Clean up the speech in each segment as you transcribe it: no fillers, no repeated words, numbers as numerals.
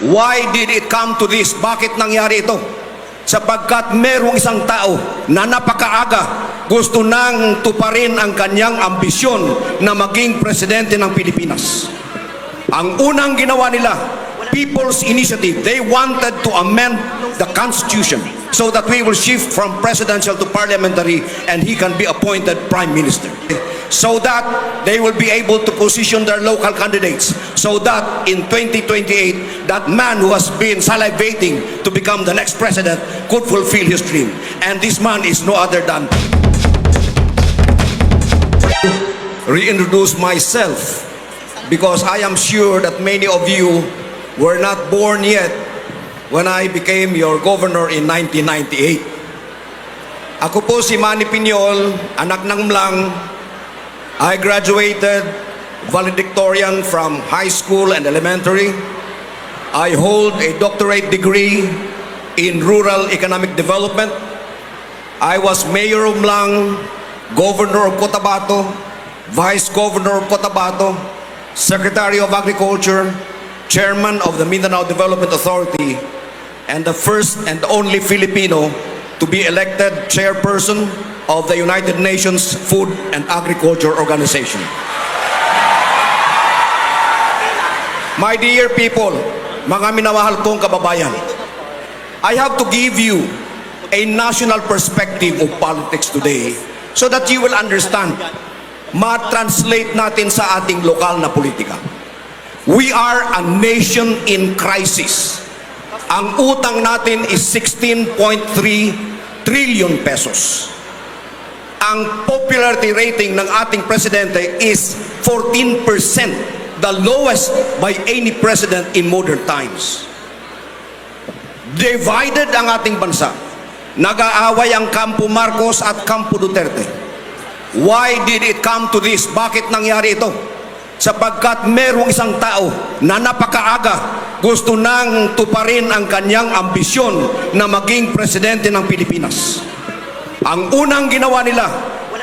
Why did it come to this? Bakit nangyari ito? Sapagkat merong isang tao na napakaaga gusto nang tuparin ang kanyang ambisyon na maging presidente ng Pilipinas. Ang unang ginawa nila, People's Initiative, they wanted to amend the Constitution so that we will shift from presidential to parliamentary and he can be appointed Prime Minister. So that they will be able to position their local candidates so that in 2028, that man who has been salivating to become the next president could fulfill his dream. And this man is no other than reintroduce myself, because I am sure that many of you were not born yet when I became your governor in 1998. Ako po si Manny Piñol, anak ng Mlang. I graduated valedictorian from high school and elementary. I hold a doctorate degree in rural economic development. I was mayor of Mlang, governor of Cotabato, vice governor of Cotabato, secretary of agriculture, chairman of the Mindanao Development Authority, and the first and only Filipino to be elected chairperson of the United Nations Food and Agriculture Organization. My dear people, mga minamahal kong kababayan, I have to give you a national perspective of politics today so that you will understand, ma-translate natin sa ating lokal na politika. We are a nation in crisis. Ang utang natin is 16.3 trillion pesos. Ang popularity rating ng ating presidente is 14%, the lowest by any president in modern times. Divided ang ating bansa. Nag-aaway ang kampo Marcos at kampo Duterte. Why did it come to this? Bakit nangyari ito? Sapagkat merong isang tao na napakaaga gusto nang tuparin ang kanyang ambisyon na maging presidente ng Pilipinas. Ang unang ginawa nila,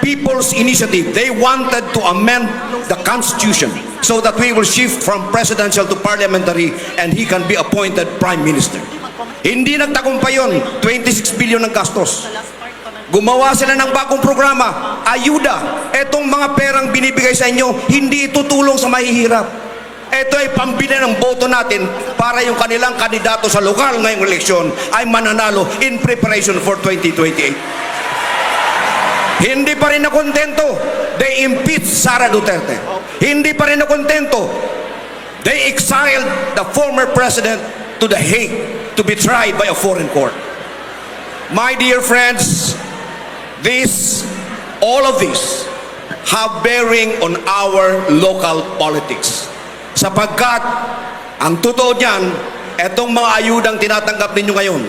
People's Initiative, they wanted to amend the Constitution so that we will shift from presidential to parliamentary and he can be appointed Prime Minister. Hindi nagtagumpay yun, 26 billion ng gastos. Gumawa sila ng bagong programa, ayuda. Etong mga perang binibigay sa inyo, hindi tutulong sa mahihirap. Ito ay pambili ng boto natin para yung kanilang kandidato sa lokal ngayong eleksyon ay mananalo in preparation for 2028. Hindi pa rin nakontento, they impeached Sara Duterte. Hindi pa rin nakontento, they exiled the former president to The Hague to be tried by a foreign court. My dear friends, all of this have bearing on our local politics. Sapagkat, ang totoo niyan, etong mga ayudang tinatanggap ninyo ngayon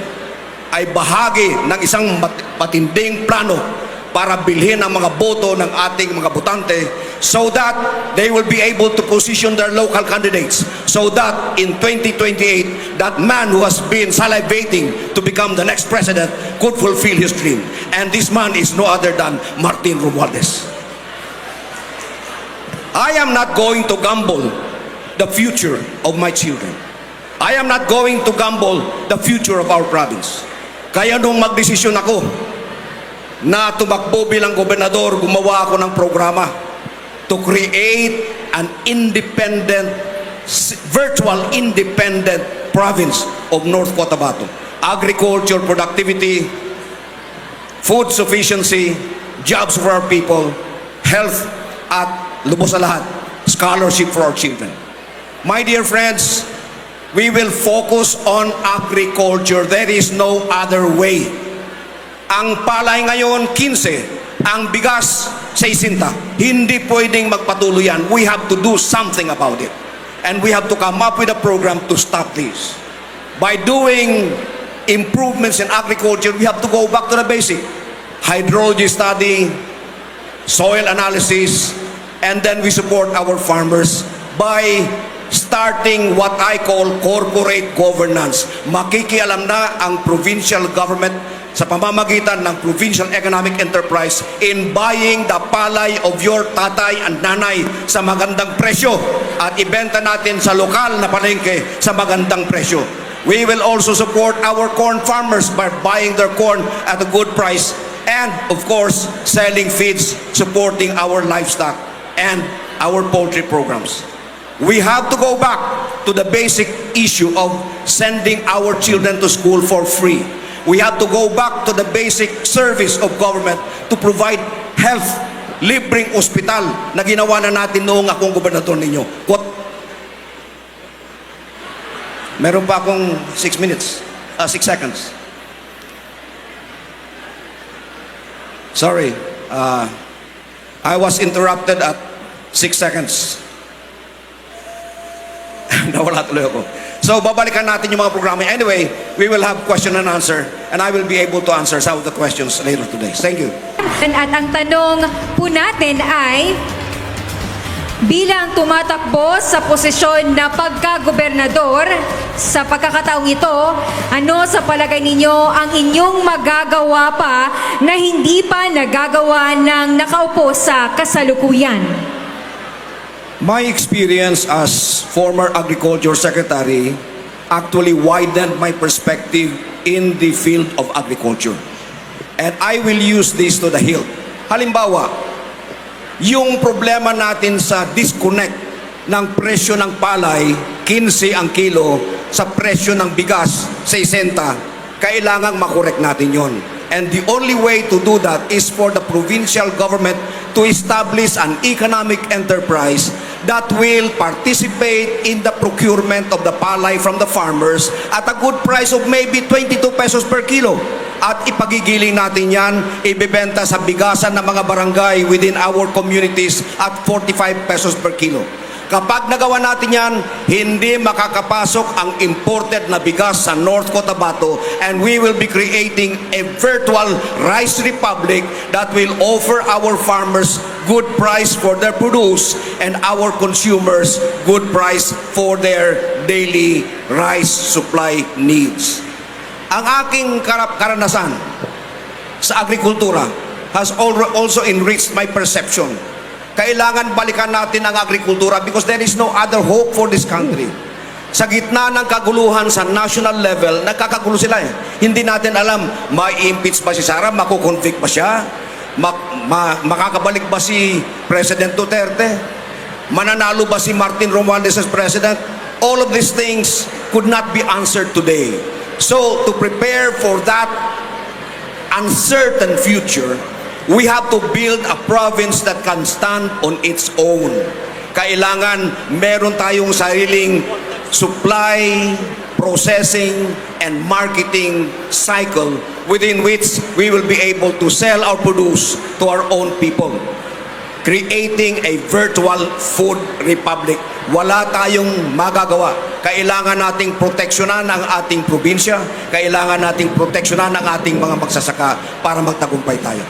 ay bahagi ng isang matinding plano para bilhin ang mga boto ng ating mga botante so that they will be able to position their local candidates so that in 2028, that man who has been salivating to become the next president could fulfill his dream. And this man is no other than Martin Romualdez. I am not going to gamble the future of my children. I am not going to gamble the future of our province. Kaya nung magdesisyon ako na tumakbo bilang gobernador, gumawa ako ng programa to create an independent, virtual independent province of North Cotabato. Agriculture, productivity, food sufficiency, jobs for our people, health, at lubos sa lahat, scholarship for our children. My dear friends, we will focus on agriculture. There is no other way. Ang palay ngayon, 15. Ang bigas, 60. Hindi pwedeng magpatuloy yan. We have to do something about it. And we have to come up with a program to stop this. By doing improvements in agriculture, we have to go back to the basic. Hydrology study, soil analysis, and then we support our farmers by starting what I call corporate governance. Makikialam na ang provincial government sa pamamagitan ng Provincial Economic Enterprise in buying the palay of your tatay and nanay sa magandang presyo at ibenta natin sa lokal na palengke sa magandang presyo. We will also support our corn farmers by buying their corn at a good price and, of course, selling feeds, supporting our livestock and our poultry programs. We have to go back to the basic issue of sending our children to school for free. We have to go back to the basic service of government to provide health, libreng ospital na ginawa na natin noong akong gobernador ninyo. Meron pa akong 6 seconds. Sorry, I was interrupted at 6 seconds. Nawala tuloy ako. So, babalikan natin yung mga programa. Anyway, we will have question and answer and I will be able to answer some of the questions later today. Thank you. At ang tanong po natin ay, bilang tumatakbo sa posisyon na pagka-gobernador, sa pagkakataong ito, ano sa palagay ninyo ang inyong magagawa pa na hindi pa nagagawa ng nakaupo sa kasalukuyan? My experience as former Agriculture Secretary actually widened my perspective in the field of agriculture. And I will use this to the hilt. Halimbawa, yung problema natin sa disconnect ng presyo ng palay, 15 ang kilo, sa presyo ng bigas, 60, kailangang makorek natin yon. And the only way to do that is for the provincial government to establish an economic enterprise that will participate in the procurement of the palay from the farmers at a good price of maybe 22 pesos per kilo. At ipagigiling natin yan, ibebenta sa bigasan ng mga barangay within our communities at 45 pesos per kilo. Kapag nagawa natin yan, hindi makakapasok ang imported na bigas sa North Cotabato and we will be creating a virtual rice republic that will offer our farmers good price for their produce and our consumers good price for their daily rice supply needs. Ang aking karanasan sa agrikultura has also enriched my perception. Kailangan balikan natin ang agrikultura because there is no other hope for this country. Sa gitna ng kaguluhan sa national level, nagkakagulo sila eh. Hindi natin alam, ma-impeach ba si Sara, makukonvict ba siya, makakabalik ba si President Duterte, mananalo ba si Martin Romualdez as President. All of these things could not be answered today. So, to prepare for that uncertain future, we have to build a province that can stand on its own. Kailangan meron tayong sariling supply, processing, and marketing cycle within which we will be able to sell our produce to our own people. Creating a virtual food republic. Wala tayong magagawa. Kailangan nating proteksyonan ang ating probinsya. Kailangan nating proteksyonan ang ating mga magsasaka para magtagumpay tayo.